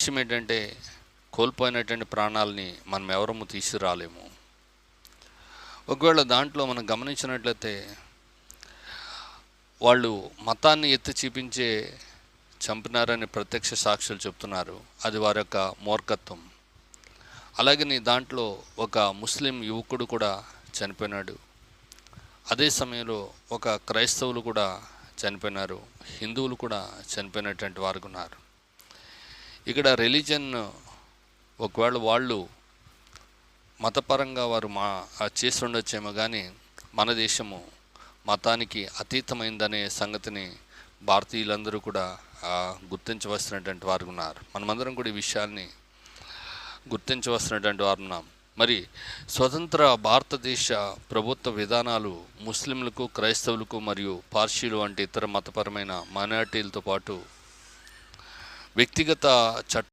విషయం ఏంటంటే కోల్పోయినటువంటి ప్రాణాలని మనం ఎవరము తీసుకురాలేము. ఒకవేళ దాంట్లో మనం గమనించినట్లయితే వాళ్ళు మతాన్ని ఎత్తి చూపించే చంపినారని ప్రత్యక్ష సాక్షులు చెప్తున్నారు. అది వారి యొక్క మూర్ఖత్వం. అలాగని దాంట్లో ఒక ముస్లిం యువకుడు కూడా చనిపోయినాడు. అదే సమయంలో ఒక క్రైస్తవులు కూడా చనిపోయినారు, హిందువులు కూడా చనిపోయినటువంటి వారు ఉన్నారు. ఇక్కడ రిలీజన్ ఒకవేళ వాళ్ళు మతపరంగా వారు చేసి ఉండొచ్చేమో, కానీ మన దేశము మతానికి అతీతమైందనే సంగతిని భారతీయులందరూ కూడా గుర్తించవలసినటువంటి వారు ఉన్నారు. మనమందరం కూడా ఈ విషయాన్ని గుర్తించవలసినటువంటి వారు ఉన్నాం. మరి స్వతంత్ర భారతదేశ ప్రభుత్వ విధానాలు ముస్లింలకు, క్రైస్తవులకు మరియు పార్సీలు వంటి ఇతర మతపరమైన మైనారిటీలతో పాటు వ్యక్తిగత చట్ట